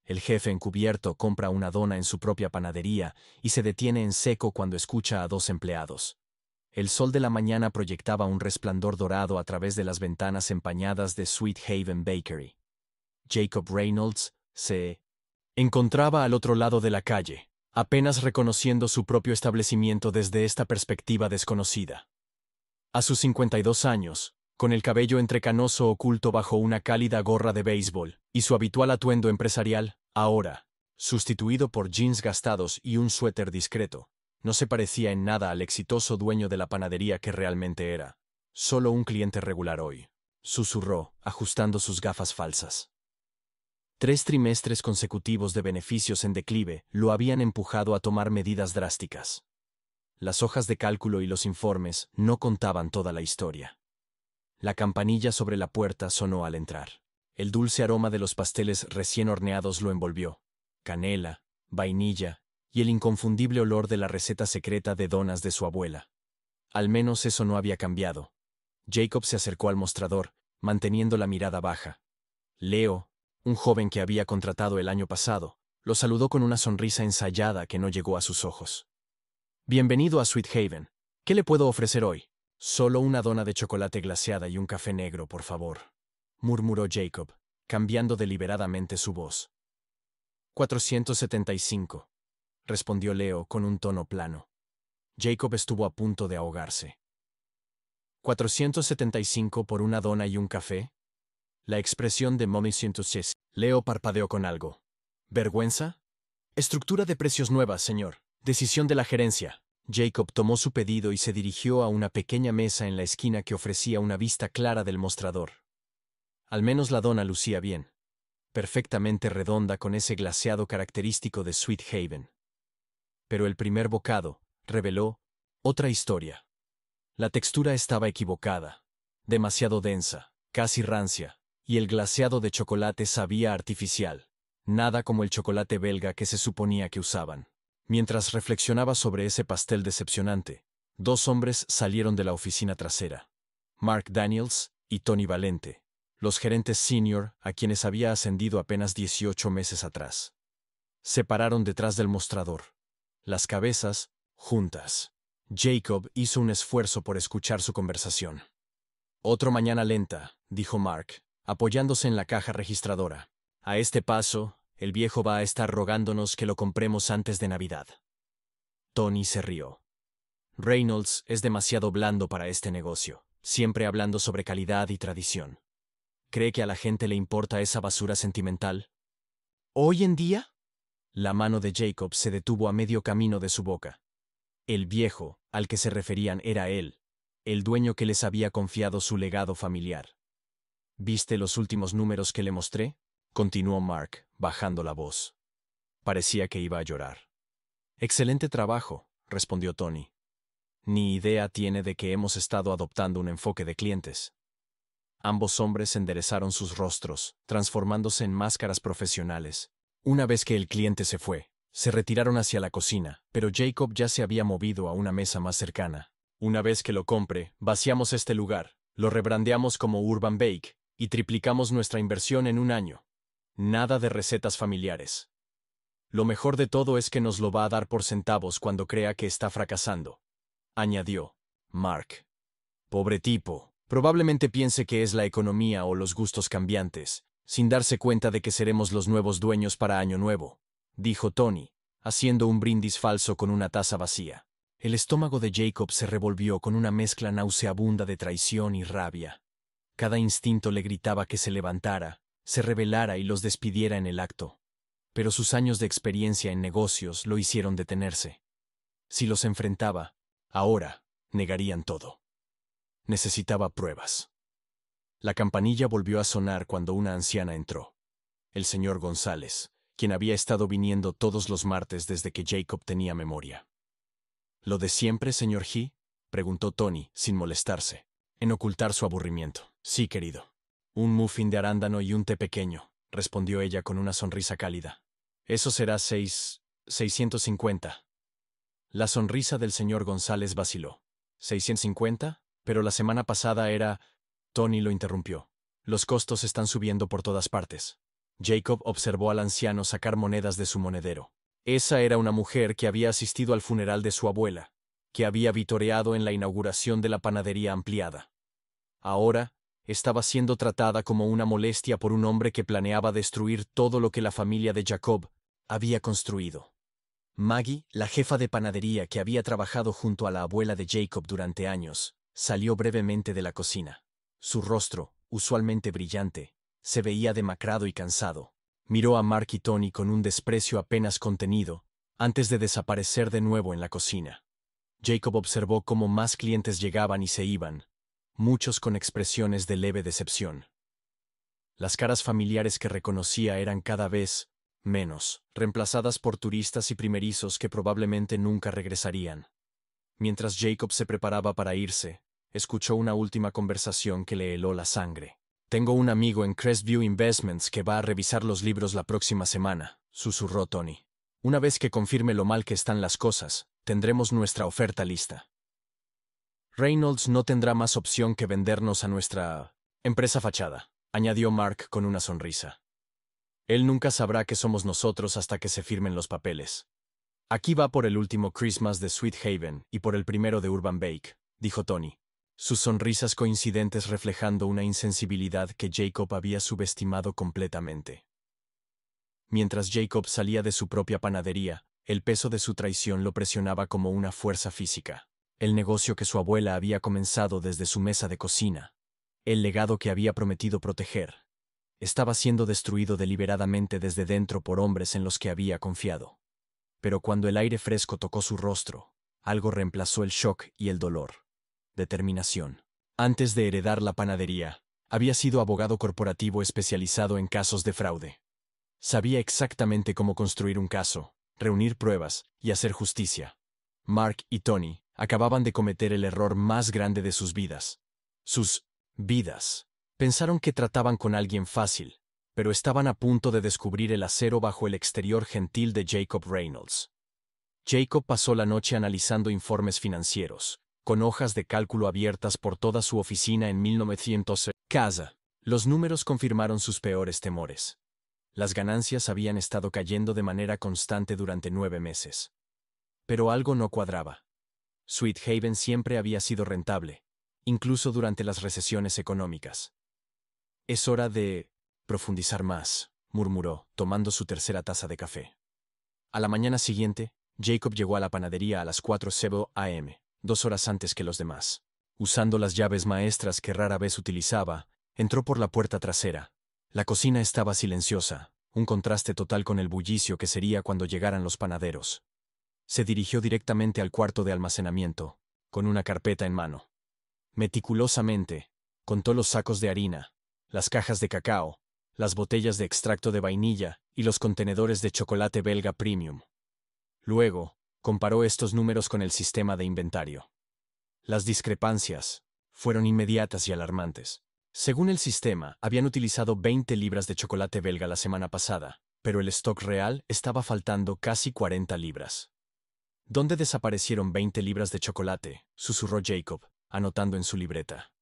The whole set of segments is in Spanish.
El jefe encubierto compra una dona en su propia panadería y se detiene en seco cuando escucha a dos empleados. El sol de la mañana proyectaba un resplandor dorado a través de las ventanas empañadas de Sweet Haven Bakery. Jacob Reynolds se encontraba al otro lado de la calle, apenas reconociendo su propio establecimiento desde esta perspectiva desconocida. A sus 52 años, con el cabello entrecanoso oculto bajo una cálida gorra de béisbol, y su habitual atuendo empresarial, ahora, sustituido por jeans gastados y un suéter discreto, no se parecía en nada al exitoso dueño de la panadería que realmente era. Solo un cliente regular hoy, susurró, ajustando sus gafas falsas. 3 trimestres consecutivos de beneficios en declive lo habían empujado a tomar medidas drásticas. Las hojas de cálculo y los informes no contaban toda la historia. La campanilla sobre la puerta sonó al entrar. El dulce aroma de los pasteles recién horneados lo envolvió. Canela, vainilla y el inconfundible olor de la receta secreta de donas de su abuela. Al menos eso no había cambiado. Jacob se acercó al mostrador, manteniendo la mirada baja. Leo, un joven que había contratado el año pasado, lo saludó con una sonrisa ensayada que no llegó a sus ojos. Bienvenido a Sweet Haven. ¿Qué le puedo ofrecer hoy? Solo una dona de chocolate glaseada y un café negro, por favor, murmuró Jacob, cambiando deliberadamente su voz. 475, respondió Leo con un tono plano. Jacob estuvo a punto de ahogarse. ¿475 por una dona y un café? La expresión de Mommy 106. Leo parpadeó con algo. ¿Vergüenza? Estructura de precios nueva, señor. Decisión de la gerencia. Jacob tomó su pedido y se dirigió a una pequeña mesa en la esquina que ofrecía una vista clara del mostrador. Al menos la dona lucía bien. Perfectamente redonda con ese glaseado característico de Sweet Haven. Pero el primer bocado reveló otra historia. La textura estaba equivocada, demasiado densa, casi rancia, y el glaseado de chocolate sabía artificial, nada como el chocolate belga que se suponía que usaban. Mientras reflexionaba sobre ese pastel decepcionante, 2 hombres salieron de la oficina trasera. Mark Daniels y Tony Valente, los gerentes senior a quienes había ascendido apenas 18 meses atrás. Se pararon detrás del mostrador, las cabezas juntas. Jacob hizo un esfuerzo por escuchar su conversación. «Otro mañana lenta», dijo Mark, apoyándose en la caja registradora. «A este paso, el viejo va a estar rogándonos que lo compremos antes de Navidad». Tony se rió. «Reynolds es demasiado blando para este negocio, siempre hablando sobre calidad y tradición. ¿Cree que a la gente le importa esa basura sentimental?» «¿Hoy en día?» La mano de Jacob se detuvo a medio camino de su boca. El viejo, al que se referían, era él, el dueño que les había confiado su legado familiar. «¿Viste los últimos números que le mostré?», continuó Mark, bajando la voz. Parecía que iba a llorar. «Excelente trabajo», respondió Tony. «Ni idea tiene de que hemos estado adoptando un enfoque de clientes». Ambos hombres enderezaron sus rostros, transformándose en máscaras profesionales. Una vez que el cliente se fue, se retiraron hacia la cocina, pero Jacob ya se había movido a una mesa más cercana. «Una vez que lo compre, vaciamos este lugar, lo rebrandeamos como Urban Bake y triplicamos nuestra inversión en un año. Nada de recetas familiares. Lo mejor de todo es que nos lo va a dar por centavos cuando crea que está fracasando», añadió Mark. «Pobre tipo, probablemente piense que es la economía o los gustos cambiantes, sin darse cuenta de que seremos los nuevos dueños para Año Nuevo», dijo Tony, haciendo un brindis falso con una taza vacía. El estómago de Jacob se revolvió con una mezcla nauseabunda de traición y rabia. Cada instinto le gritaba que se levantara, se rebelara y los despidiera en el acto. Pero sus años de experiencia en negocios lo hicieron detenerse. Si los enfrentaba, ahora, negarían todo. Necesitaba pruebas. La campanilla volvió a sonar cuando una anciana entró. El señor González, quien había estado viniendo todos los martes desde que Jacob tenía memoria. «¿Lo de siempre, señor He?», preguntó Tony, sin molestarse, en ocultar su aburrimiento. «Sí, querido. Un muffin de arándano y un té pequeño», respondió ella con una sonrisa cálida. «Eso será 650. La sonrisa del señor González vaciló. «¿650? Pero la semana pasada era...» Tony lo interrumpió. «Los costos están subiendo por todas partes». Jacob observó al anciano sacar monedas de su monedero. Esa era una mujer que había asistido al funeral de su abuela, que había vitoreado en la inauguración de la panadería ampliada. Ahora, estaba siendo tratada como una molestia por un hombre que planeaba destruir todo lo que la familia de Jacob había construido. Maggie, la jefa de panadería que había trabajado junto a la abuela de Jacob durante años, salió brevemente de la cocina. Su rostro, usualmente brillante, se veía demacrado y cansado. Miró a Mark y Tony con un desprecio apenas contenido, antes de desaparecer de nuevo en la cocina. Jacob observó cómo más clientes llegaban y se iban, muchos con expresiones de leve decepción. Las caras familiares que reconocía eran cada vez menos, reemplazadas por turistas y primerizos que probablemente nunca regresarían. Mientras Jacob se preparaba para irse, escuchó una última conversación que le heló la sangre. «Tengo un amigo en Crestview Investments que va a revisar los libros la próxima semana», susurró Tony. «Una vez que confirme lo mal que están las cosas, tendremos nuestra oferta lista. Reynolds no tendrá más opción que vendernos a nuestra empresa fachada», añadió Mark con una sonrisa. «Él nunca sabrá que somos nosotros hasta que se firmen los papeles». «Aquí va por el último Christmas de Sweet Haven y por el primero de Urban Bake», dijo Tony, sus sonrisas coincidentes reflejando una insensibilidad que Jacob había subestimado completamente. Mientras Jacob salía de su propia panadería, el peso de su traición lo presionaba como una fuerza física. El negocio que su abuela había comenzado desde su mesa de cocina, el legado que había prometido proteger, estaba siendo destruido deliberadamente desde dentro por hombres en los que había confiado. Pero cuando el aire fresco tocó su rostro, algo reemplazó el shock y el dolor. Determinación. Antes de heredar la panadería, había sido abogado corporativo especializado en casos de fraude. Sabía exactamente cómo construir un caso, reunir pruebas y hacer justicia. Mark y Tony acababan de cometer el error más grande de sus vidas. Sus vidas. Pensaron que trataban con alguien fácil, pero estaban a punto de descubrir el acero bajo el exterior gentil de Jacob Reynolds. Jacob pasó la noche analizando informes financieros, con hojas de cálculo abiertas por toda su oficina en 1900. Casa. Los números confirmaron sus peores temores. Las ganancias habían estado cayendo de manera constante durante 9 meses. Pero algo no cuadraba. Sweet Haven siempre había sido rentable, incluso durante las recesiones económicas. «Es hora de profundizar más», murmuró, tomando su tercera taza de café. A la mañana siguiente, Jacob llegó a la panadería a las 4:00 a.m., 2 horas antes que los demás. Usando las llaves maestras que rara vez utilizaba, entró por la puerta trasera. La cocina estaba silenciosa, un contraste total con el bullicio que sería cuando llegaran los panaderos. Se dirigió directamente al cuarto de almacenamiento, con una carpeta en mano. Meticulosamente, contó los sacos de harina, las cajas de cacao, las botellas de extracto de vainilla y los contenedores de chocolate belga premium. Luego, comparó estos números con el sistema de inventario. Las discrepancias fueron inmediatas y alarmantes. Según el sistema, habían utilizado 20 libras de chocolate belga la semana pasada, pero el stock real estaba faltando casi 40 libras. «¿Dónde desaparecieron 20 libras de chocolate?», susurró Jacob, anotando en su libreta.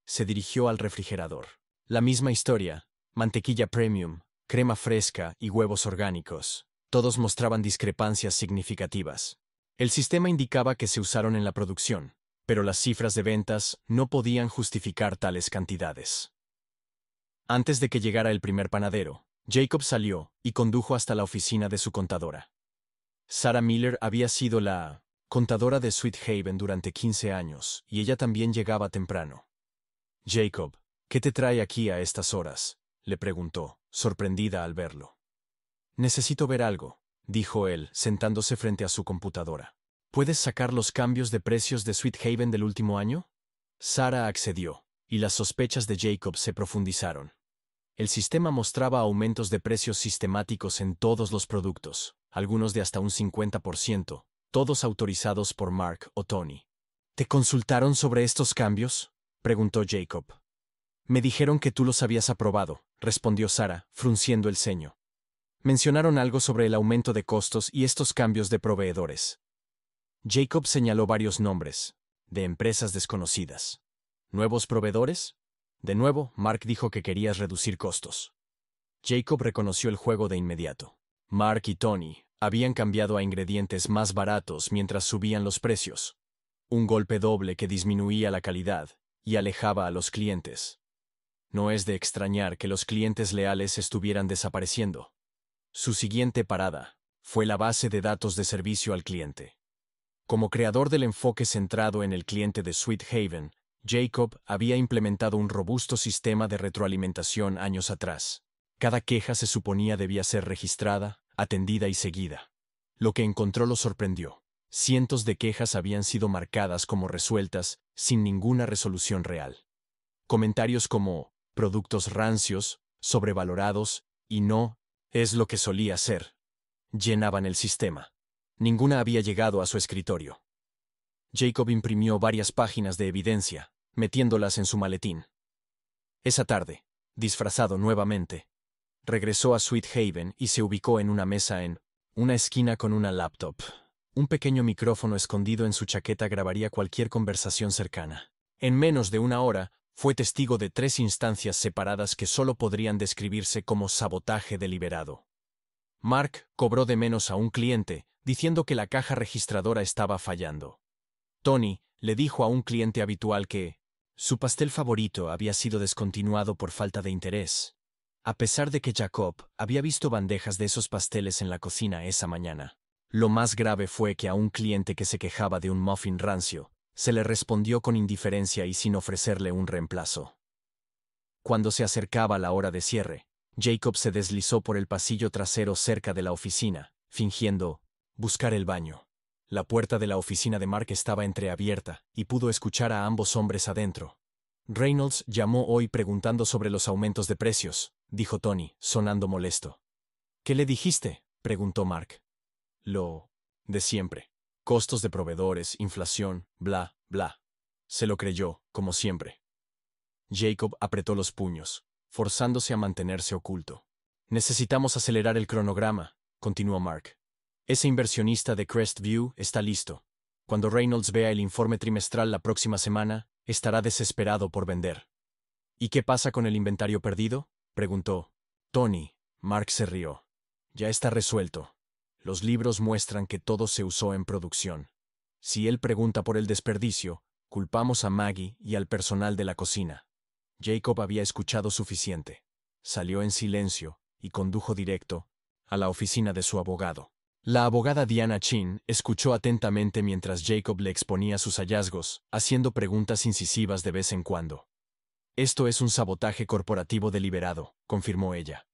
Se dirigió al refrigerador. La misma historia: mantequilla premium, crema fresca y huevos orgánicos. Todos mostraban discrepancias significativas. El sistema indicaba que se usaron en la producción, pero las cifras de ventas no podían justificar tales cantidades. Antes de que llegara el primer panadero, Jacob salió y condujo hasta la oficina de su contadora. Sarah Miller había sido la contadora de Sweet Haven durante 15 años, y ella también llegaba temprano. «Jacob, ¿qué te trae aquí a estas horas?», le preguntó, sorprendida al verlo. «Necesito ver algo», dijo él, sentándose frente a su computadora. «¿Puedes sacar los cambios de precios de Sweet Haven del último año?». Sarah accedió, y las sospechas de Jacob se profundizaron. El sistema mostraba aumentos de precios sistemáticos en todos los productos, algunos de hasta un 50%, todos autorizados por Mark o Tony. «¿Te consultaron sobre estos cambios?», preguntó Jacob. «Me dijeron que tú los habías aprobado», respondió Sarah, frunciendo el ceño. «Mencionaron algo sobre el aumento de costos y estos cambios de proveedores». Jacob señaló varios nombres, de empresas desconocidas. «¿Nuevos proveedores?». De nuevo, Mark dijo que querías reducir costos. Jacob reconoció el juego de inmediato. Mark y Tony habían cambiado a ingredientes más baratos mientras subían los precios. Un golpe doble que disminuía la calidad y alejaba a los clientes. No es de extrañar que los clientes leales estuvieran desapareciendo. Su siguiente parada fue la base de datos de servicio al cliente. Como creador del enfoque centrado en el cliente de Sweet Haven, Jacob había implementado un robusto sistema de retroalimentación años atrás. Cada queja se suponía debía ser registrada, atendida y seguida. Lo que encontró lo sorprendió. Cientos de quejas habían sido marcadas como resueltas, sin ninguna resolución real. Comentarios como productos rancios, sobrevalorados y no es lo que solía ser llenaban el sistema. Ninguna había llegado a su escritorio. Jacob imprimió varias páginas de evidencia, metiéndolas en su maletín. Esa tarde, disfrazado nuevamente, regresó a Sweet Haven y se ubicó en una mesa en una esquina con una laptop. Un pequeño micrófono escondido en su chaqueta grabaría cualquier conversación cercana. En menos de una hora, fue testigo de 3 instancias separadas que solo podrían describirse como sabotaje deliberado. Mark cobró de menos a un cliente, diciendo que la caja registradora estaba fallando. Tony le dijo a un cliente habitual que su pastel favorito había sido descontinuado por falta de interés, a pesar de que Jacob había visto bandejas de esos pasteles en la cocina esa mañana. Lo más grave fue que a un cliente que se quejaba de un muffin rancio, se le respondió con indiferencia y sin ofrecerle un reemplazo. Cuando se acercaba la hora de cierre, Jacob se deslizó por el pasillo trasero cerca de la oficina, fingiendo buscar el baño. La puerta de la oficina de Mark estaba entreabierta y pudo escuchar a ambos hombres adentro. Reynolds llamó hoy preguntando sobre los aumentos de precios, dijo Tony, sonando molesto. ¿Qué le dijiste?, preguntó Mark. Lo de siempre. Costos de proveedores, inflación, bla, bla. Se lo creyó, como siempre. Jacob apretó los puños, forzándose a mantenerse oculto. Necesitamos acelerar el cronograma, continuó Mark. Ese inversionista de Crestview está listo. Cuando Reynolds vea el informe trimestral la próxima semana, estará desesperado por vender. ¿Y qué pasa con el inventario perdido?, preguntó Tony. Mark se rió. Ya está resuelto. Los libros muestran que todo se usó en producción. Si él pregunta por el desperdicio, culpamos a Maggie y al personal de la cocina. Jacob había escuchado suficiente. Salió en silencio y condujo directo a la oficina de su abogado. La abogada Diana Chin escuchó atentamente mientras Jacob le exponía sus hallazgos, haciendo preguntas incisivas de vez en cuando. Esto es un sabotaje corporativo deliberado, confirmó ella.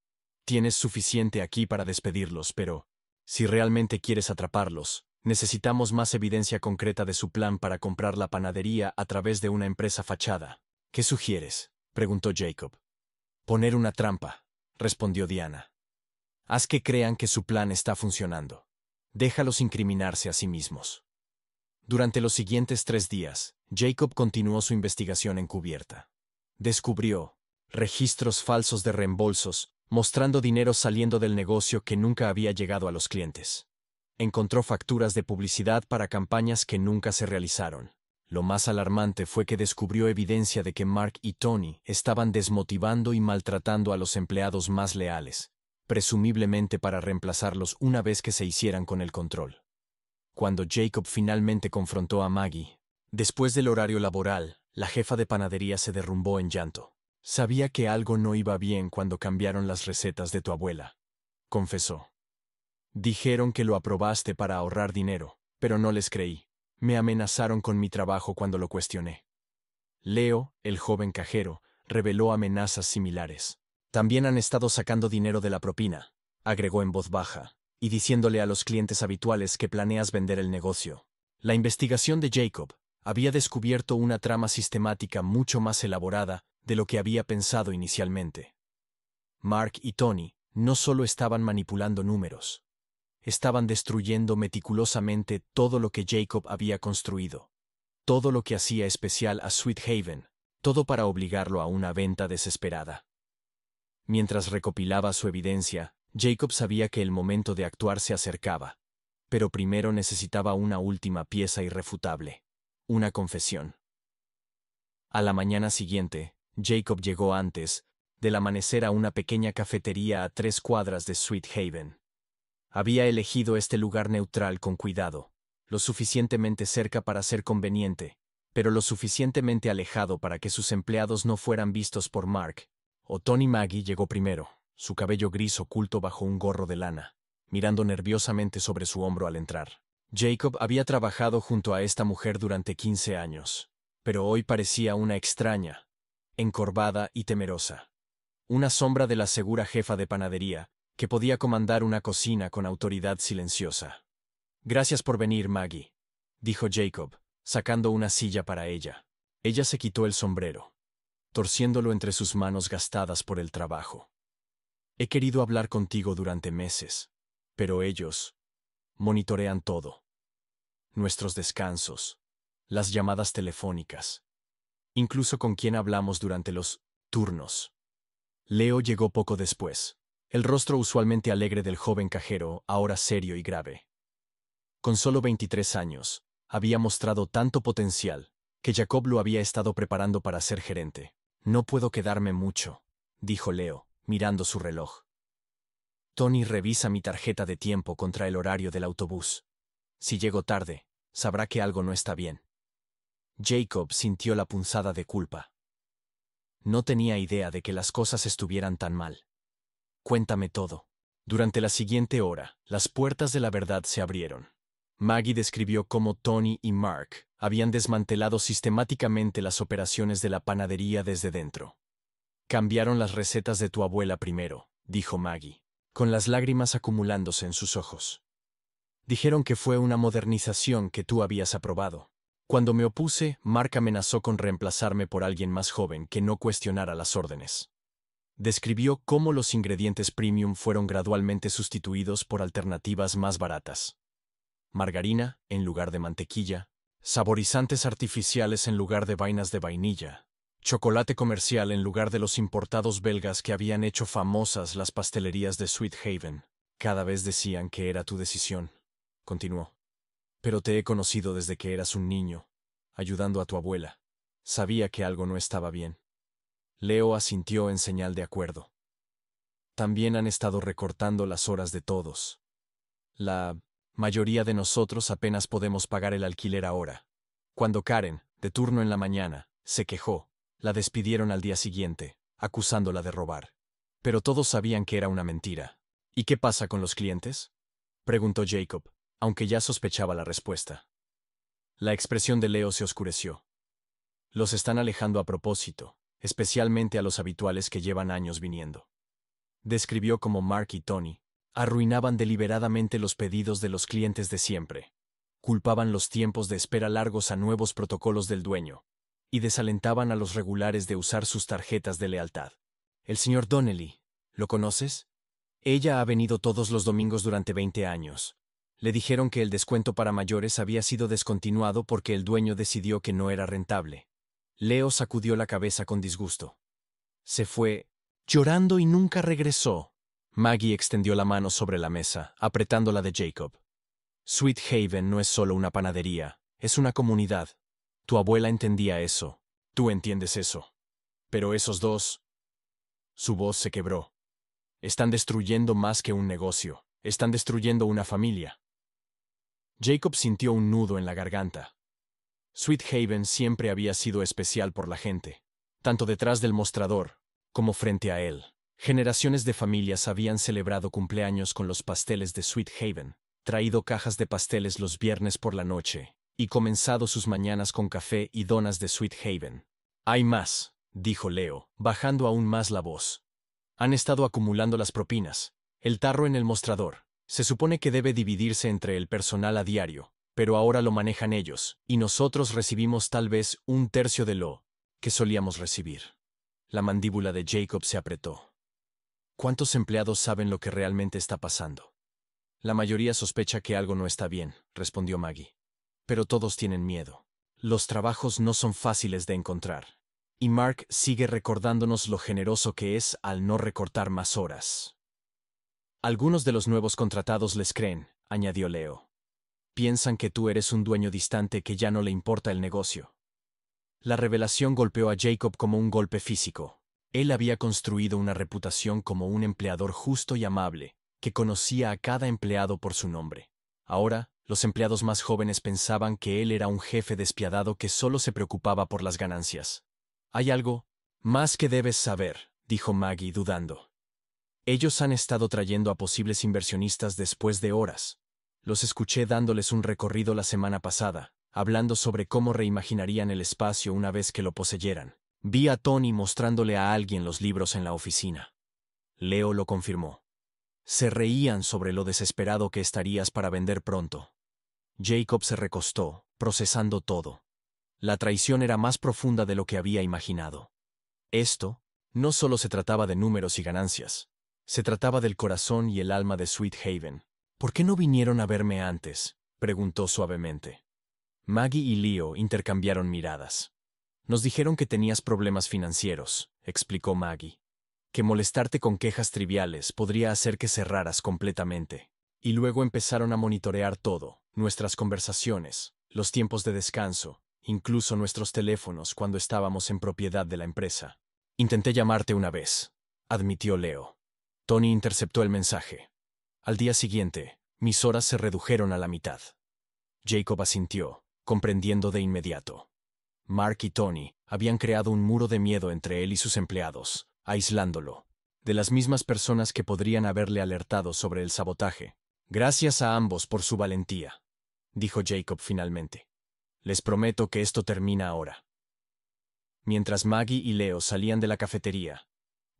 Tienes suficiente aquí para despedirlos, pero si realmente quieres atraparlos, necesitamos más evidencia concreta de su plan para comprar la panadería a través de una empresa fachada. ¿Qué sugieres?, preguntó Jacob. Poner una trampa, respondió Diana. Haz que crean que su plan está funcionando. Déjalos incriminarse a sí mismos. Durante los siguientes 3 días, Jacob continuó su investigación encubierta. Descubrió registros falsos de reembolsos, mostrando dinero saliendo del negocio que nunca había llegado a los clientes. Encontró facturas de publicidad para campañas que nunca se realizaron. Lo más alarmante fue que descubrió evidencia de que Mark y Tony estaban desmotivando y maltratando a los empleados más leales, presumiblemente para reemplazarlos una vez que se hicieran con el control. Cuando Jacob finalmente confrontó a Maggie, después del horario laboral, la jefa de panadería se derrumbó en llanto. Sabía que algo no iba bien cuando cambiaron las recetas de tu abuela, confesó. Dijeron que lo aprobaste para ahorrar dinero, pero no les creí. Me amenazaron con mi trabajo cuando lo cuestioné. Leo, el joven cajero, reveló amenazas similares. También han estado sacando dinero de la propina, agregó en voz baja, y diciéndole a los clientes habituales que planeas vender el negocio. La investigación de Jacob había descubierto una trama sistemática mucho más elaborada de lo que había pensado inicialmente. Mark y Tony no solo estaban manipulando números, estaban destruyendo meticulosamente todo lo que Jacob había construido, todo lo que hacía especial a Sweet Haven, todo para obligarlo a una venta desesperada. Mientras recopilaba su evidencia, Jacob sabía que el momento de actuar se acercaba, pero primero necesitaba una última pieza irrefutable, una confesión. A la mañana siguiente, Jacob llegó antes, del amanecer a una pequeña cafetería a 3 cuadras de Sweet Haven. Había elegido este lugar neutral con cuidado, lo suficientemente cerca para ser conveniente, pero lo suficientemente alejado para que sus empleados no fueran vistos por Mark. Tony Maggie llegó primero, su cabello gris oculto bajo un gorro de lana, mirando nerviosamente sobre su hombro al entrar. Jacob había trabajado junto a esta mujer durante 15 años, pero hoy parecía una extraña, encorvada y temerosa. Una sombra de la segura jefa de panadería, que podía comandar una cocina con autoridad silenciosa. «Gracias por venir, Maggie», dijo Jacob, sacando una silla para ella. Ella se quitó el sombrero, torciéndolo entre sus manos gastadas por el trabajo. «He querido hablar contigo durante meses, pero ellos monitorean todo. Nuestros descansos, las llamadas telefónicas, incluso con quién hablamos durante los turnos». Leo llegó poco después, el rostro usualmente alegre del joven cajero, ahora serio y grave. Con solo 23 años, había mostrado tanto potencial, que Jacob lo había estado preparando para ser gerente. «No puedo quedarme mucho», dijo Leo, mirando su reloj. «Tony revisa mi tarjeta de tiempo contra el horario del autobús. Si llego tarde, sabrá que algo no está bien». Jacob sintió la punzada de culpa. No tenía idea de que las cosas estuvieran tan mal. «Cuéntame todo». Durante la siguiente hora, las puertas de la verdad se abrieron. Maggie describió cómo Tony y Mark habían desmantelado sistemáticamente las operaciones de la panadería desde dentro. «Cambiaron las recetas de tu abuela primero», dijo Maggie, con las lágrimas acumulándose en sus ojos. «Dijeron que fue una modernización que tú habías aprobado. Cuando me opuse, Mark amenazó con reemplazarme por alguien más joven que no cuestionara las órdenes». Describió cómo los ingredientes premium fueron gradualmente sustituidos por alternativas más baratas. Margarina en lugar de mantequilla, saborizantes artificiales en lugar de vainas de vainilla, chocolate comercial en lugar de los importados belgas que habían hecho famosas las pastelerías de Sweet Haven. «Cada vez decían que era tu decisión», continuó. «Pero te he conocido desde que eras un niño, ayudando a tu abuela. Sabía que algo no estaba bien». Leo asintió en señal de acuerdo. «También han estado recortando las horas de todos. La mayoría de nosotros apenas podemos pagar el alquiler ahora. Cuando Karen, de turno en la mañana, se quejó, la despidieron al día siguiente, acusándola de robar. Pero todos sabían que era una mentira». «¿Y qué pasa con los clientes?», preguntó Jacob, aunque ya sospechaba la respuesta. La expresión de Leo se oscureció. «Los están alejando a propósito, especialmente a los habituales que llevan años viniendo». Describió cómo Mark y Tony arruinaban deliberadamente los pedidos de los clientes de siempre, culpaban los tiempos de espera largos a nuevos protocolos del dueño, y desalentaban a los regulares de usar sus tarjetas de lealtad. «El señor Donnelly, ¿lo conoces? Ella ha venido todos los domingos durante 20 años. Le dijeron que el descuento para mayores había sido descontinuado porque el dueño decidió que no era rentable». Leo sacudió la cabeza con disgusto. «Se fue llorando y nunca regresó». Maggie extendió la mano sobre la mesa, apretándola de Jacob. «Sweet Haven no es solo una panadería, es una comunidad. Tu abuela entendía eso. Tú entiendes eso. Pero esos dos...» Su voz se quebró. «Están destruyendo más que un negocio. Están destruyendo una familia». Jacob sintió un nudo en la garganta. Sweet Haven siempre había sido especial por la gente, tanto detrás del mostrador como frente a él. Generaciones de familias habían celebrado cumpleaños con los pasteles de Sweet Haven, traído cajas de pasteles los viernes por la noche, y comenzado sus mañanas con café y donas de Sweet Haven. «Hay más», dijo Leo, bajando aún más la voz. «Han estado acumulando las propinas. El tarro en el mostrador. Se supone que debe dividirse entre el personal a diario, pero ahora lo manejan ellos, y nosotros recibimos tal vez 1/3 de lo que solíamos recibir». La mandíbula de Jacob se apretó. «¿Cuántos empleados saben lo que realmente está pasando?». «La mayoría sospecha que algo no está bien», respondió Maggie. «Pero todos tienen miedo. Los trabajos no son fáciles de encontrar. Y Mark sigue recordándonos lo generoso que es al no recortar más horas». «Algunos de los nuevos contratados les creen», añadió Leo. «Piensan que tú eres un dueño distante que ya no le importa el negocio». La revelación golpeó a Jacob como un golpe físico. Él había construido una reputación como un empleador justo y amable, que conocía a cada empleado por su nombre. Ahora, los empleados más jóvenes pensaban que él era un jefe despiadado que solo se preocupaba por las ganancias. «Hay algo más que debes saber», dijo Maggie dudando. «Ellos han estado trayendo a posibles inversionistas después de horas. Los escuché dándoles un recorrido la semana pasada, hablando sobre cómo reimaginarían el espacio una vez que lo poseyeran. Vi a Tony mostrándole a alguien los libros en la oficina». Leo lo confirmó. «Se reían sobre lo desesperado que estarías para vender pronto». Jacob se recostó, procesando todo. La traición era más profunda de lo que había imaginado. Esto no solo se trataba de números y ganancias. Se trataba del corazón y el alma de Sweet Haven. «¿Por qué no vinieron a verme antes?», preguntó suavemente. Maggie y Leo intercambiaron miradas. «Nos dijeron que tenías problemas financieros», explicó Maggie. «Que molestarte con quejas triviales podría hacer que cerraras completamente». Y luego empezaron a monitorear todo, nuestras conversaciones, los tiempos de descanso, incluso nuestros teléfonos cuando estábamos en propiedad de la empresa. «Intenté llamarte una vez», admitió Leo. Tony interceptó el mensaje. Al día siguiente, mis horas se redujeron a la mitad. Jacob asintió, comprendiendo de inmediato. Mark y Tony habían creado un muro de miedo entre él y sus empleados, aislándolo de las mismas personas que podrían haberle alertado sobre el sabotaje. «Gracias a ambos por su valentía», dijo Jacob finalmente. «Les prometo que esto termina ahora». Mientras Maggie y Leo salían de la cafetería,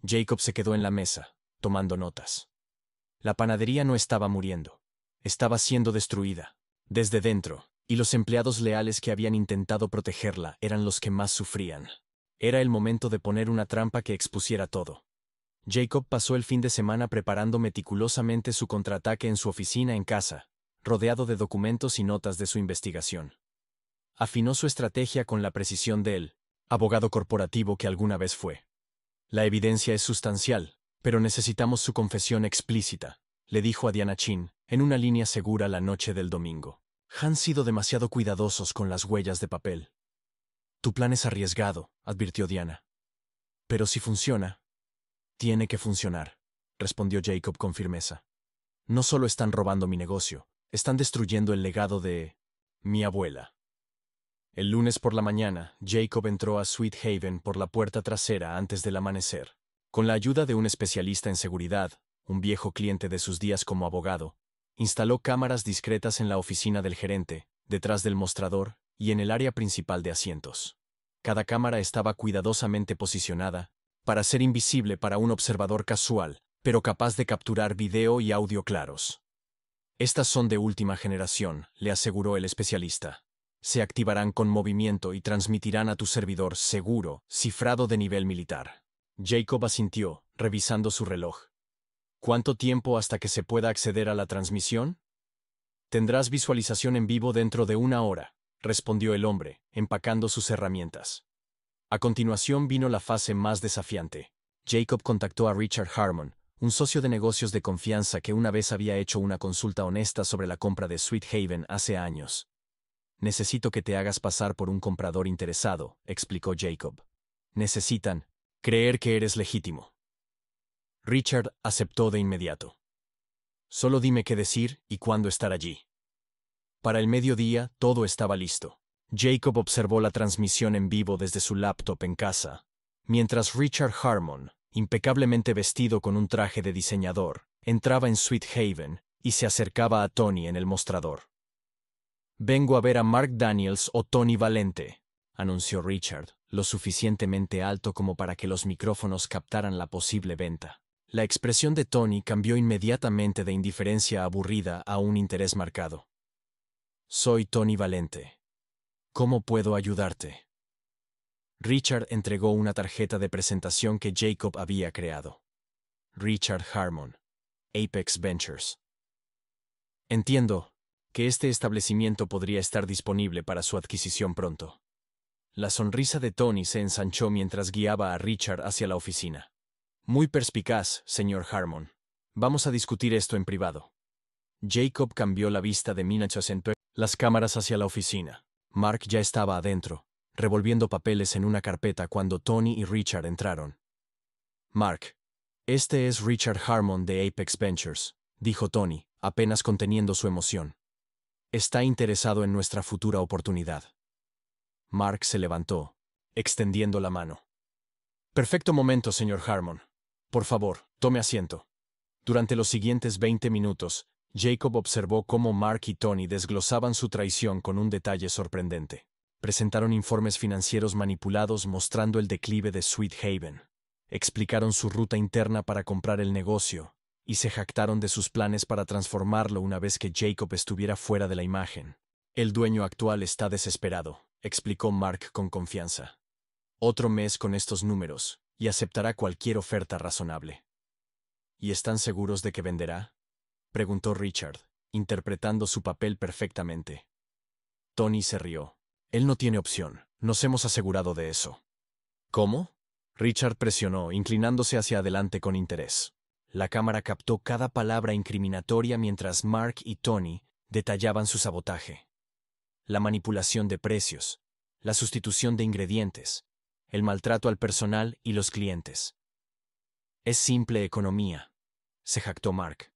Jacob se quedó en la mesa, tomando notas. La panadería no estaba muriendo. Estaba siendo destruida, desde dentro, y los empleados leales que habían intentado protegerla eran los que más sufrían. Era el momento de poner una trampa que expusiera todo. Jacob pasó el fin de semana preparando meticulosamente su contraataque en su oficina en casa, rodeado de documentos y notas de su investigación. Afinó su estrategia con la precisión del abogado corporativo que alguna vez fue. «La evidencia es sustancial, pero necesitamos su confesión explícita», le dijo a Diana Chin, en una línea segura la noche del domingo. «Han sido demasiado cuidadosos con las huellas de papel». «Tu plan es arriesgado», advirtió Diana. «Pero si funciona». «Tiene que funcionar», respondió Jacob con firmeza. «No solo están robando mi negocio, están destruyendo el legado de mi abuela». El lunes por la mañana, Jacob entró a Sweet Haven por la puerta trasera antes del amanecer. Con la ayuda de un especialista en seguridad, un viejo cliente de sus días como abogado, instaló cámaras discretas en la oficina del gerente, detrás del mostrador y en el área principal de asientos. Cada cámara estaba cuidadosamente posicionada para ser invisible para un observador casual, pero capaz de capturar video y audio claros. «Estas son de última generación», le aseguró el especialista. «Se activarán con movimiento y transmitirán a tu servidor seguro, cifrado de nivel militar». Jacob asintió, revisando su reloj. «¿Cuánto tiempo hasta que se pueda acceder a la transmisión?» «Tendrás visualización en vivo dentro de 1 hora», respondió el hombre, empacando sus herramientas. A continuación vino la fase más desafiante. Jacob contactó a Richard Harmon, un socio de negocios de confianza que una vez había hecho una consulta honesta sobre la compra de Sweet Haven hace años. «Necesito que te hagas pasar por un comprador interesado», explicó Jacob. «Necesitan creer que eres legítimo». Richard aceptó de inmediato. «Solo dime qué decir y cuándo estar allí». Para el mediodía, todo estaba listo. Jacob observó la transmisión en vivo desde su laptop en casa, mientras Richard Harmon, impecablemente vestido con un traje de diseñador, entraba en Sweet Haven y se acercaba a Tony en el mostrador. «Vengo a ver a Mark Daniels o Tony Valente», anunció Richard, lo suficientemente alto como para que los micrófonos captaran la posible venta. La expresión de Tony cambió inmediatamente de indiferencia aburrida a un interés marcado. «Soy Tony Valente. ¿Cómo puedo ayudarte?» Richard entregó una tarjeta de presentación que Jacob había creado. «Richard Harmon, Apex Ventures». «Entiendo que este establecimiento podría estar disponible para su adquisición pronto». La sonrisa de Tony se ensanchó mientras guiaba a Richard hacia la oficina. «Muy perspicaz, señor Harmon. Vamos a discutir esto en privado». Jacob cambió la vista de las cámaras hacia la oficina. Mark ya estaba adentro, revolviendo papeles en una carpeta cuando Tony y Richard entraron. Mark. Este es Richard Harmon de Apex Ventures, dijo Tony, apenas conteniendo su emoción. Está interesado en nuestra futura oportunidad. Mark se levantó, extendiendo la mano. Perfecto momento, señor Harmon. Por favor, tome asiento. Durante los siguientes 20 minutos, Jacob observó cómo Mark y Tony desglosaban su traición con un detalle sorprendente. Presentaron informes financieros manipulados mostrando el declive de Sweet Haven. Explicaron su ruta interna para comprar el negocio, y se jactaron de sus planes para transformarlo una vez que Jacob estuviera fuera de la imagen. El dueño actual está desesperado, explicó Mark con confianza. Otro mes con estos números, y aceptará cualquier oferta razonable. ¿Y están seguros de que venderá?, preguntó Richard, interpretando su papel perfectamente. Tony se rió. Él no tiene opción, nos hemos asegurado de eso. ¿Cómo? Richard presionó, inclinándose hacia adelante con interés. La cámara captó cada palabra incriminatoria mientras Mark y Tony detallaban su sabotaje. La manipulación de precios, la sustitución de ingredientes, el maltrato al personal y los clientes. Es simple economía, se jactó Mark.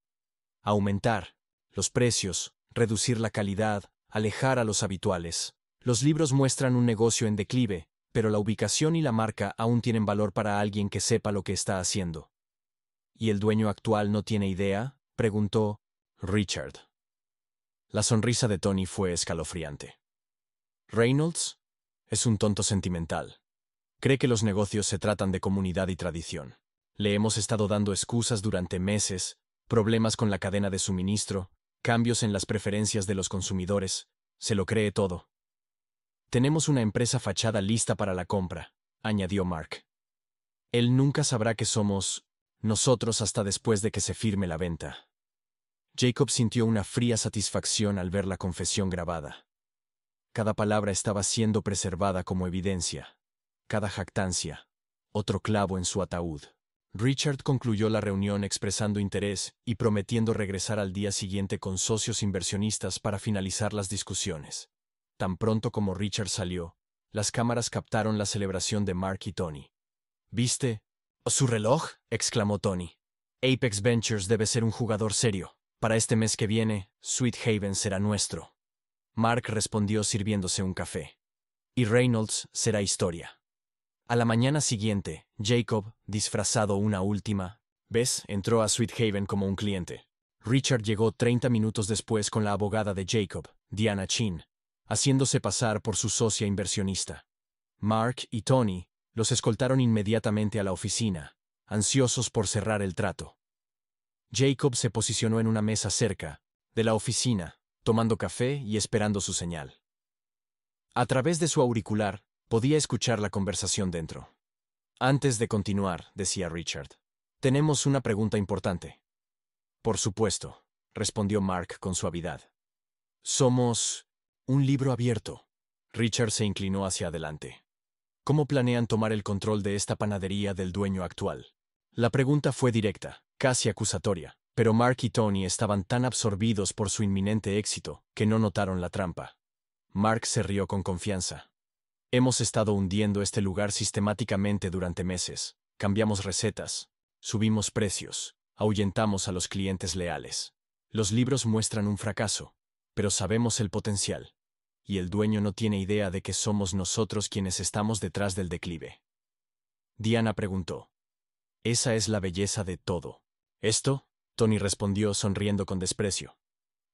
Aumentar los precios, reducir la calidad, alejar a los habituales. Los libros muestran un negocio en declive, pero la ubicación y la marca aún tienen valor para alguien que sepa lo que está haciendo. ¿Y el dueño actual no tiene idea?, preguntó Richard. La sonrisa de Tony fue escalofriante. Reynolds es un tonto sentimental. Cree que los negocios se tratan de comunidad y tradición. Le hemos estado dando excusas durante meses, problemas con la cadena de suministro, cambios en las preferencias de los consumidores. Se lo cree todo. Tenemos una empresa fachada lista para la compra, añadió Mark. Él nunca sabrá que somos nosotros hasta después de que se firme la venta. Jacob sintió una fría satisfacción al ver la confesión grabada. Cada palabra estaba siendo preservada como evidencia. Cada jactancia, otro clavo en su ataúd. Richard concluyó la reunión expresando interés y prometiendo regresar al día siguiente con socios inversionistas para finalizar las discusiones. Tan pronto como Richard salió, las cámaras captaron la celebración de Mark y Tony. ¿Viste? ¿Su reloj?, exclamó Tony. Apex Ventures debe ser un jugador serio. Para este mes que viene, Sweet Haven será nuestro. Mark respondió sirviéndose un café. Y Reynolds será historia. A la mañana siguiente, Jacob, disfrazado una última vez, entró a Sweet Haven como un cliente. Richard llegó 30 minutos después con la abogada de Jacob, Diana Chin, haciéndose pasar por su socia inversionista. Mark y Tony los escoltaron inmediatamente a la oficina, ansiosos por cerrar el trato. Jacob se posicionó en una mesa cerca de la oficina, tomando café y esperando su señal. A través de su auricular, podía escuchar la conversación dentro. Antes de continuar, decía Richard, tenemos una pregunta importante. Por supuesto, respondió Mark con suavidad. Somos un libro abierto. Richard se inclinó hacia adelante. ¿Cómo planean tomar el control de esta panadería del dueño actual? La pregunta fue directa, casi acusatoria, pero Mark y Tony estaban tan absorbidos por su inminente éxito que no notaron la trampa. Mark se rió con confianza. Hemos estado hundiendo este lugar sistemáticamente durante meses. Cambiamos recetas, subimos precios, ahuyentamos a los clientes leales. Los libros muestran un fracaso, pero sabemos el potencial. Y el dueño no tiene idea de que somos nosotros quienes estamos detrás del declive. Diana preguntó. Esa es la belleza de todo. ¿Esto? Tony respondió sonriendo con desprecio.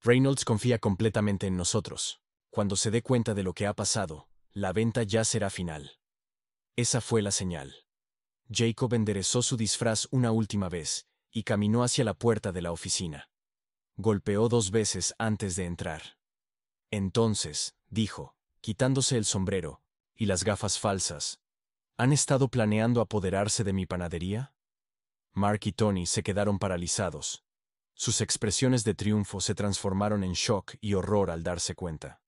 Reynolds confía completamente en nosotros. Cuando se dé cuenta de lo que ha pasado, la venta ya será final. Esa fue la señal. Jacob enderezó su disfraz una última vez y caminó hacia la puerta de la oficina. Golpeó 2 veces antes de entrar. Entonces, dijo, quitándose el sombrero y las gafas falsas, ¿han estado planeando apoderarse de mi panadería? Mark y Tony se quedaron paralizados. Sus expresiones de triunfo se transformaron en shock y horror al darse cuenta.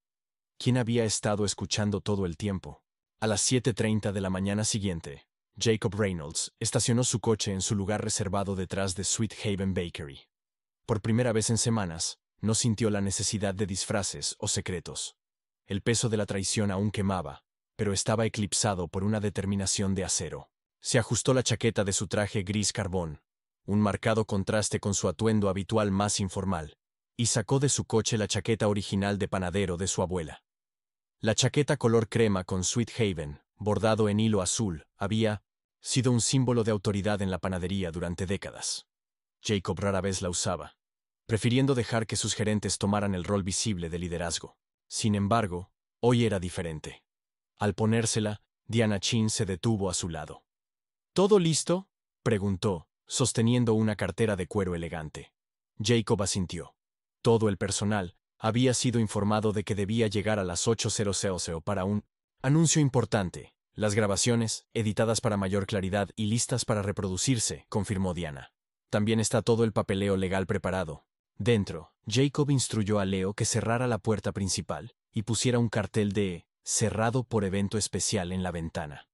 ¿Quién había estado escuchando todo el tiempo? A las 7:30 de la mañana siguiente, Jacob Reynolds estacionó su coche en su lugar reservado detrás de Sweet Haven Bakery. Por primera vez en semanas, no sintió la necesidad de disfraces o secretos. El peso de la traición aún quemaba, pero estaba eclipsado por una determinación de acero. Se ajustó la chaqueta de su traje gris carbón, un marcado contraste con su atuendo habitual más informal, y sacó de su coche la chaqueta original de panadero de su abuela. La chaqueta color crema con Sweet Haven, bordado en hilo azul, había sido un símbolo de autoridad en la panadería durante décadas. Jacob rara vez la usaba, prefiriendo dejar que sus gerentes tomaran el rol visible de liderazgo. Sin embargo, hoy era diferente. Al ponérsela, Diana Chin se detuvo a su lado. ¿Todo listo?, preguntó, sosteniendo una cartera de cuero elegante. Jacob asintió. Todo el personal había sido informado de que debía llegar a las 8:00 para un anuncio importante. Las grabaciones, editadas para mayor claridad y listas para reproducirse, confirmó Diana. También está todo el papeleo legal preparado. Dentro, Jacob instruyó a Leo que cerrara la puerta principal y pusiera un cartel de «Cerrado por evento especial» en la ventana.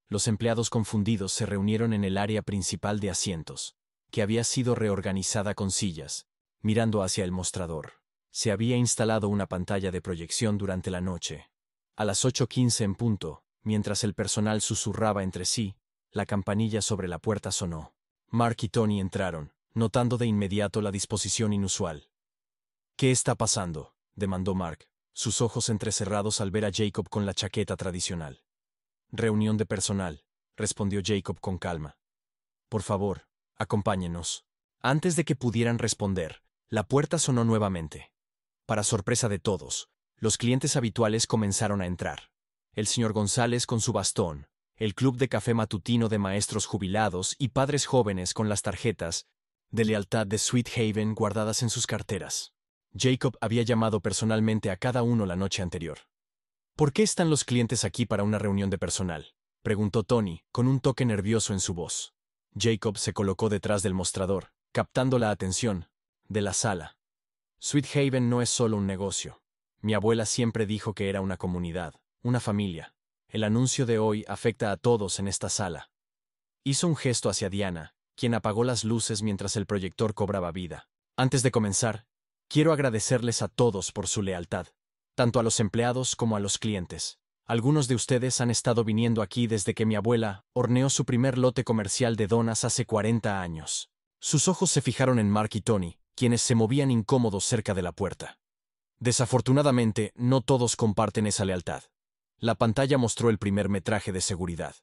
Los empleados confundidos se reunieron en el área principal de asientos, que había sido reorganizada con sillas, mirando hacia el mostrador. Se había instalado una pantalla de proyección durante la noche. A las 8:15 en punto, mientras el personal susurraba entre sí, la campanilla sobre la puerta sonó. Mark y Tony entraron, notando de inmediato la disposición inusual. «¿Qué está pasando?», demandó Mark, sus ojos entrecerrados al ver a Jacob con la chaqueta tradicional. «Reunión de personal», respondió Jacob con calma. «Por favor, acompáñenos». Antes de que pudieran responder, la puerta sonó nuevamente. Para sorpresa de todos, los clientes habituales comenzaron a entrar. El señor González con su bastón, el club de café matutino de maestros jubilados y padres jóvenes con las tarjetas de lealtad de Sweet Haven guardadas en sus carteras. Jacob había llamado personalmente a cada uno la noche anterior. «¿Por qué están los clientes aquí para una reunión de personal?», preguntó Tony, con un toque nervioso en su voz. Jacob se colocó detrás del mostrador, captando la atención de la sala. «Sweet Haven no es solo un negocio. Mi abuela siempre dijo que era una comunidad, una familia. El anuncio de hoy afecta a todos en esta sala». Hizo un gesto hacia Diana, quien apagó las luces mientras el proyector cobraba vida. «Antes de comenzar, quiero agradecerles a todos por su lealtad, tanto a los empleados como a los clientes. Algunos de ustedes han estado viniendo aquí desde que mi abuela horneó su primer lote comercial de donas hace 40 años». Sus ojos se fijaron en Mark y Tony, quienes se movían incómodos cerca de la puerta. Desafortunadamente, no todos comparten esa lealtad. La pantalla mostró el primer metraje de seguridad.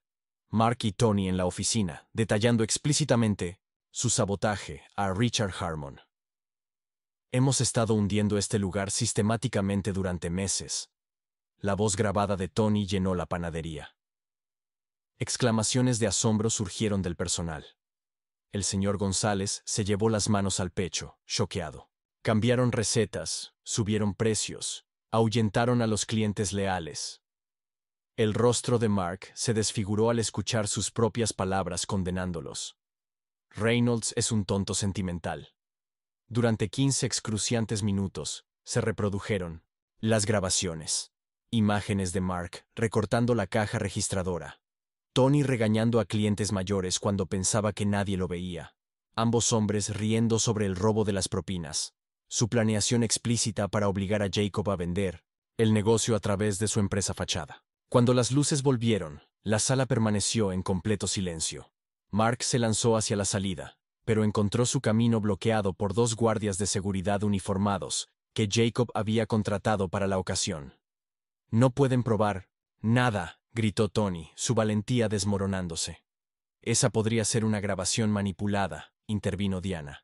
Mark y Tony en la oficina, detallando explícitamente su sabotaje a Richard Harmon. «Hemos estado hundiendo este lugar sistemáticamente durante meses». La voz grabada de Tony llenó la panadería. Exclamaciones de asombro surgieron del personal. El señor González se llevó las manos al pecho, choqueado. Cambiaron recetas, subieron precios, ahuyentaron a los clientes leales. El rostro de Mark se desfiguró al escuchar sus propias palabras condenándolos. «Reynolds es un tonto sentimental». Durante 15 excruciantes minutos, se reprodujeron las grabaciones. Imágenes de Mark recortando la caja registradora. Tony regañando a clientes mayores cuando pensaba que nadie lo veía. Ambos hombres riendo sobre el robo de las propinas. Su planeación explícita para obligar a Jacob a vender el negocio a través de su empresa fachada. Cuando las luces volvieron, la sala permaneció en completo silencio. Mark se lanzó hacia la salida, pero encontró su camino bloqueado por 2 guardias de seguridad uniformados que Jacob había contratado para la ocasión. «No pueden probar nada», gritó Tony, su valentía desmoronándose. «Esa podría ser una grabación manipulada», intervino Diana.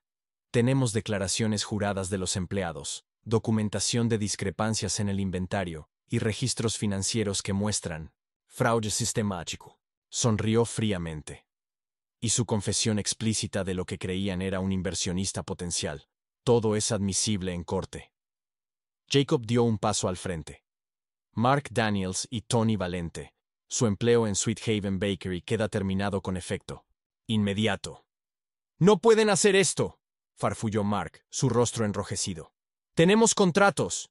«Tenemos declaraciones juradas de los empleados, documentación de discrepancias en el inventario y registros financieros que muestran fraude sistemático». Sonrió fríamente. «Y su confesión explícita de lo que creían era un inversionista potencial. Todo es admisible en corte». Jacob dio un paso al frente. «Mark Daniels y Tony Valente. Su empleo en Sweet Haven Bakery queda terminado con efecto inmediato». «¡No pueden hacer esto!», farfulló Mark, su rostro enrojecido. «Tenemos contratos».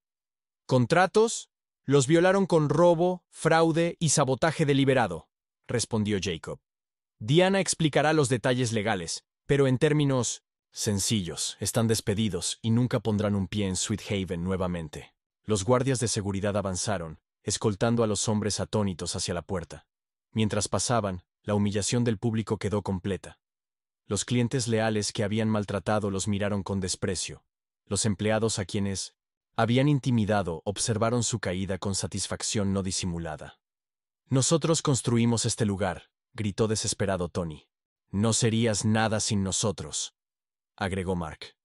«¿Contratos? Los violaron con robo, fraude y sabotaje deliberado», respondió Jacob. «Diana explicará los detalles legales, pero en términos sencillos, están despedidos y nunca pondrán un pie en Sweet Haven nuevamente». Los guardias de seguridad avanzaron, escoltando a los hombres atónitos hacia la puerta. Mientras pasaban, La humillación del público quedó completa. Los clientes leales que habían maltratado los miraron con desprecio. Los empleados a quienes habían intimidado observaron su caída con satisfacción no disimulada. «Nosotros construimos este lugar», gritó desesperado Tony. «No serías nada sin nosotros», agregó Mark.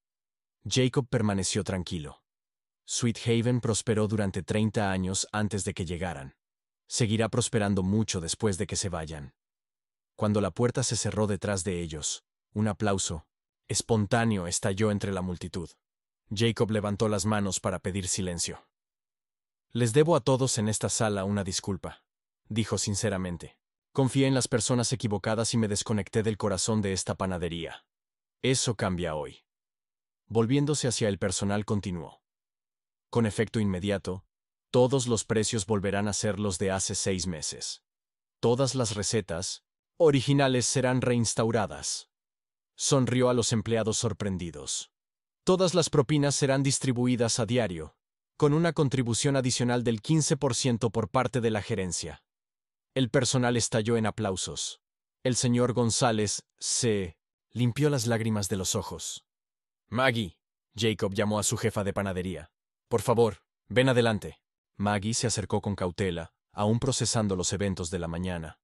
Jacob permaneció tranquilo. Sweet Haven prosperó durante 30 años antes de que llegaran. Seguirá prosperando mucho después de que se vayan. Cuando la puerta se cerró detrás de ellos, un aplauso espontáneo estalló entre la multitud. Jacob levantó las manos para pedir silencio. «Les debo a todos en esta sala una disculpa», dijo sinceramente. «Confié en las personas equivocadas y me desconecté del corazón de esta panadería. Eso cambia hoy». Volviéndose hacia el personal continuó. «Con efecto inmediato, todos los precios volverán a ser los de hace 6 meses. Todas las recetas originales serán reinstauradas». Sonrió a los empleados sorprendidos. «Todas las propinas serán distribuidas a diario, con una contribución adicional del 15% por parte de la gerencia». El personal estalló en aplausos. El señor González se limpió las lágrimas de los ojos. «Maggie», Jacob llamó a su jefa de panadería. «Por favor, ven adelante». Maggie se acercó con cautela, aún procesando los eventos de la mañana.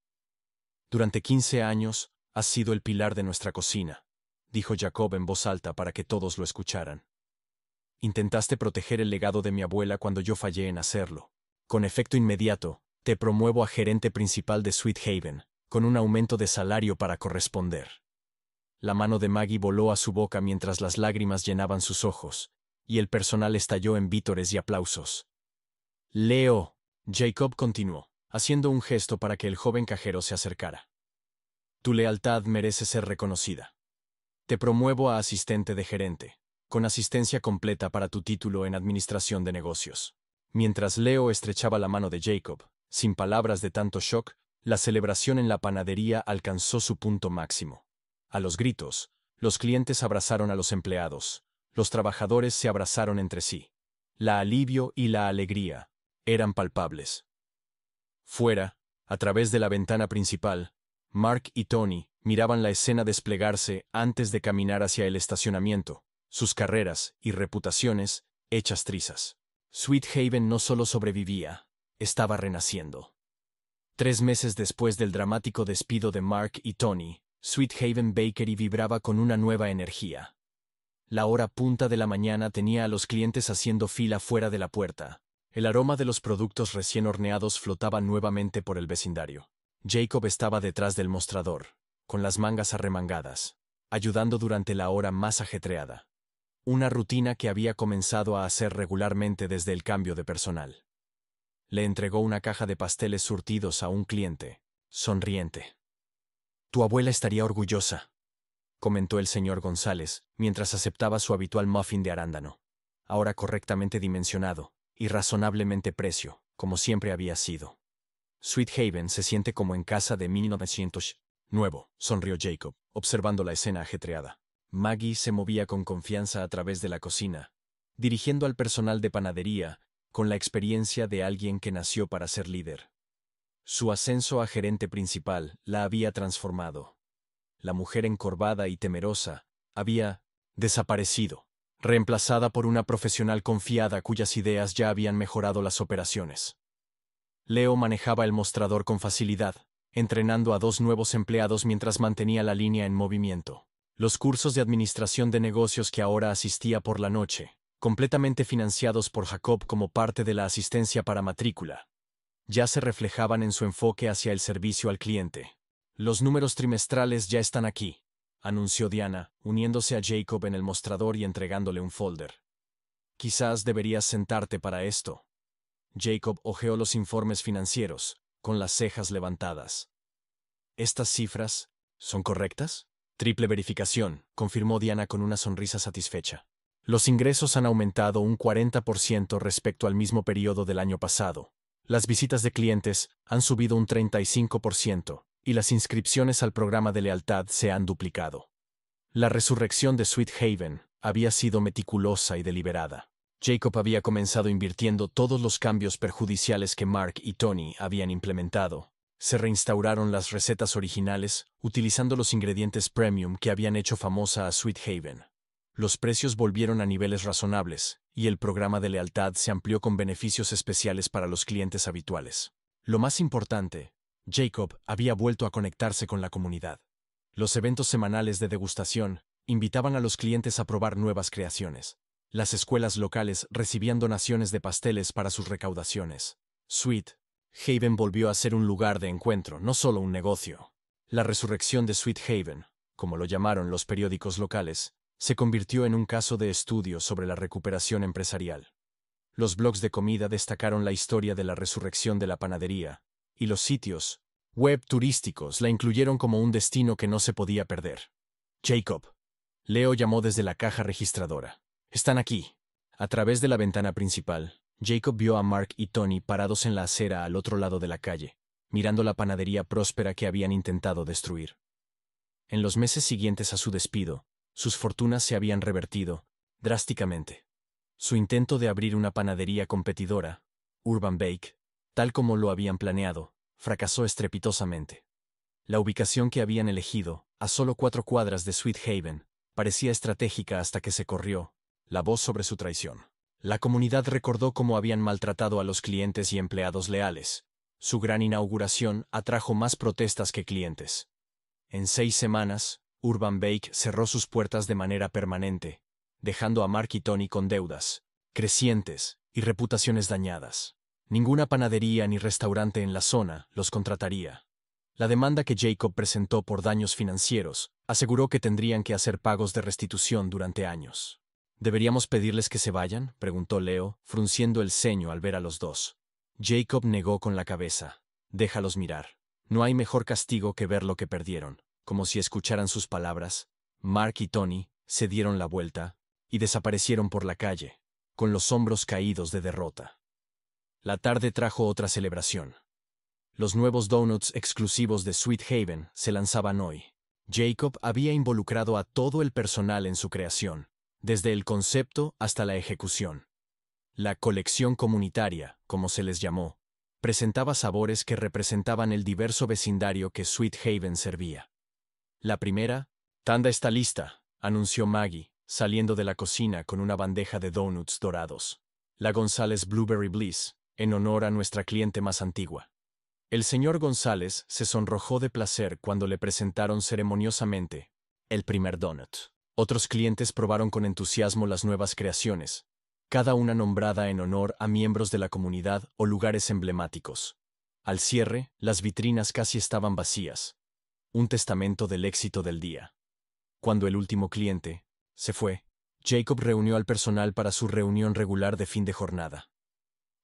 «Durante 15 años, has sido el pilar de nuestra cocina», dijo Jacob en voz alta para que todos lo escucharan. «Intentaste proteger el legado de mi abuela cuando yo fallé en hacerlo. Con efecto inmediato, te promuevo a gerente principal de Sweet Haven, con un aumento de salario para corresponder». La mano de Maggie voló a su boca mientras las lágrimas llenaban sus ojos, y el personal estalló en vítores y aplausos. «Leo», Jacob continuó, haciendo un gesto para que el joven cajero se acercara. «Tu lealtad merece ser reconocida. Te promuevo a asistente de gerente, con asistencia completa para tu título en administración de negocios». Mientras Leo estrechaba la mano de Jacob, sin palabras de tanto shock, la celebración en la panadería alcanzó su punto máximo. A los gritos, los clientes abrazaron a los empleados, los trabajadores se abrazaron entre sí. La alivio y la alegría eran palpables. Fuera, a través de la ventana principal, Mark y Tony miraban la escena desplegarse antes de caminar hacia el estacionamiento, sus carreras y reputaciones hechas trizas. Sweet Haven no solo sobrevivía, estaba renaciendo. 3 meses después del dramático despido de Mark y Tony, Sweet Haven Bakery vibraba con una nueva energía. La hora punta de la mañana tenía a los clientes haciendo fila fuera de la puerta. El aroma de los productos recién horneados flotaba nuevamente por el vecindario. Jacob estaba detrás del mostrador, con las mangas arremangadas, ayudando durante la hora más ajetreada. Una rutina que había comenzado a hacer regularmente desde el cambio de personal. Le entregó una caja de pasteles surtidos a un cliente, sonriente. «Tu abuela estaría orgullosa», comentó el señor González, mientras aceptaba su habitual muffin de arándano. Ahora correctamente dimensionado y razonablemente precio, como siempre había sido. «Sweet Haven se siente como en casa de 1900. Nuevo», sonrió Jacob, observando la escena ajetreada. Maggie se movía con confianza a través de la cocina, dirigiendo al personal de panadería, con la experiencia de alguien que nació para ser líder. Su ascenso a gerente principal la había transformado. La mujer encorvada y temerosa había desaparecido, reemplazada por una profesional confiada cuyas ideas ya habían mejorado las operaciones. Leo manejaba el mostrador con facilidad, entrenando a 2 nuevos empleados mientras mantenía la línea en movimiento. Los cursos de administración de negocios que ahora asistía por la noche, completamente financiados por Jacob como parte de la asistencia para matrícula, ya se reflejaban en su enfoque hacia el servicio al cliente. «Los números trimestrales ya están aquí», anunció Diana, uniéndose a Jacob en el mostrador y entregándole un folder. «Quizás deberías sentarte para esto». Jacob hojeó los informes financieros, con las cejas levantadas. «¿Estas cifras son correctas?» «Triple verificación», confirmó Diana con una sonrisa satisfecha. «Los ingresos han aumentado un 40% respecto al mismo periodo del año pasado. Las visitas de clientes han subido un 35% y las inscripciones al programa de lealtad se han duplicado». La resurrección de Sweet Haven había sido meticulosa y deliberada. Jacob había comenzado invirtiendo todos los cambios perjudiciales que Mark y Tony habían implementado, Se reinstauraron las recetas originales, utilizando los ingredientes premium que habían hecho famosa a Sweet Haven. Los precios volvieron a niveles razonables, y el programa de lealtad se amplió con beneficios especiales para los clientes habituales. Lo más importante, Jacob había vuelto a conectarse con la comunidad. Los eventos semanales de degustación invitaban a los clientes a probar nuevas creaciones. Las escuelas locales recibían donaciones de pasteles para sus recaudaciones. Sweet Haven volvió a ser un lugar de encuentro, no solo un negocio. La resurrección de Sweet Haven, como lo llamaron los periódicos locales, se convirtió en un caso de estudio sobre la recuperación empresarial. Los blogs de comida destacaron la historia de la resurrección de la panadería, y los sitios web turísticos la incluyeron como un destino que no se podía perder. Jacob. Leo llamó desde la caja registradora. Están aquí. A través de la ventana principal, Jacob vio a Mark y Tony parados en la acera al otro lado de la calle, mirando la panadería próspera que habían intentado destruir. En los meses siguientes a su despido, sus fortunas se habían revertido drásticamente. Su intento de abrir una panadería competidora, Urban Bake, tal como lo habían planeado, fracasó estrepitosamente. La ubicación que habían elegido, a solo 4 cuadras de Sweet Haven, parecía estratégica hasta que se corrió la voz sobre su traición. La comunidad recordó cómo habían maltratado a los clientes y empleados leales. Su gran inauguración atrajo más protestas que clientes. En 6 semanas, Urban Bake cerró sus puertas de manera permanente, dejando a Mark y Tony con deudas crecientes y reputaciones dañadas. Ninguna panadería ni restaurante en la zona los contrataría. La demanda que Jacob presentó por daños financieros aseguró que tendrían que hacer pagos de restitución durante años. ¿Deberíamos pedirles que se vayan?, preguntó Leo, frunciendo el ceño al ver a los dos. Jacob negó con la cabeza. Déjalos mirar. No hay mejor castigo que ver lo que perdieron. Como si escucharan sus palabras, Mark y Tony se dieron la vuelta y desaparecieron por la calle, con los hombros caídos de derrota. La tarde trajo otra celebración. Los nuevos donuts exclusivos de Sweet Haven se lanzaban hoy. Jacob había involucrado a todo el personal en su creación, desde el concepto hasta la ejecución. La colección comunitaria, como se les llamó, presentaba sabores que representaban el diverso vecindario que Sweet Haven servía. La primera tanda está lista, anunció Maggie, saliendo de la cocina con una bandeja de donuts dorados. La González Blueberry Bliss, en honor a nuestra cliente más antigua. El señor González se sonrojó de placer cuando le presentaron ceremoniosamente el primer donut. Otros clientes probaron con entusiasmo las nuevas creaciones, cada una nombrada en honor a miembros de la comunidad o lugares emblemáticos. Al cierre, las vitrinas casi estaban vacías, un testamento del éxito del día. Cuando el último cliente se fue, Jacob reunió al personal para su reunión regular de fin de jornada.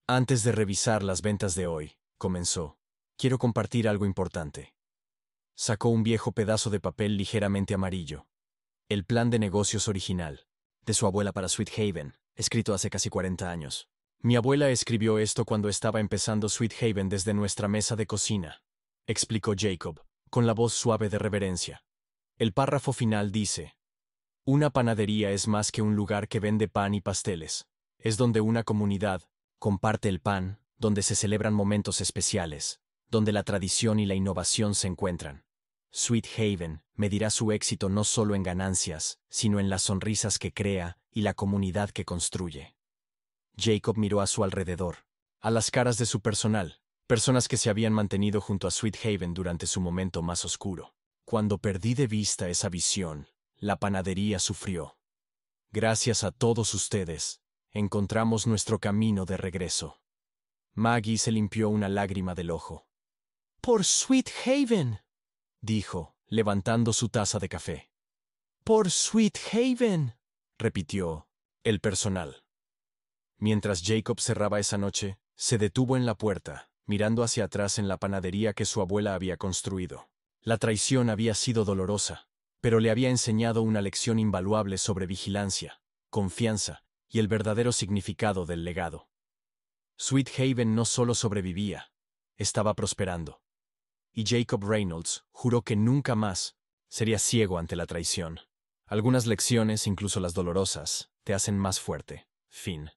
Antes de revisar las ventas de hoy, comenzó, quiero compartir algo importante. Sacó un viejo pedazo de papel ligeramente amarillo. El plan de negocios original, de su abuela para Sweet Haven, escrito hace casi 40 años. Mi abuela escribió esto cuando estaba empezando Sweet Haven desde nuestra mesa de cocina, explicó Jacob, con la voz suave de reverencia. El párrafo final dice: una panadería es más que un lugar que vende pan y pasteles. Es donde una comunidad comparte el pan, donde se celebran momentos especiales, donde la tradición y la innovación se encuentran. Sweet Haven medirá su éxito no solo en ganancias, sino en las sonrisas que crea y la comunidad que construye. Jacob miró a su alrededor, a las caras de su personal, personas que se habían mantenido junto a Sweet Haven durante su momento más oscuro. Cuando perdí de vista esa visión, la panadería sufrió. Gracias a todos ustedes, encontramos nuestro camino de regreso. Maggie se limpió una lágrima del ojo. ¡Por Sweet Haven!, dijo, levantando su taza de café. ¡Por Sweet Haven!, repitió el personal. Mientras Jacob cerraba esa noche, se detuvo en la puerta, mirando hacia atrás en la panadería que su abuela había construido. La traición había sido dolorosa, pero le había enseñado una lección invaluable sobre vigilancia, confianza y el verdadero significado del legado. Sweet Haven no solo sobrevivía, estaba prosperando. Y Jacob Reynolds juró que nunca más sería ciego ante la traición. Algunas lecciones, incluso las dolorosas, te hacen más fuerte. Fin.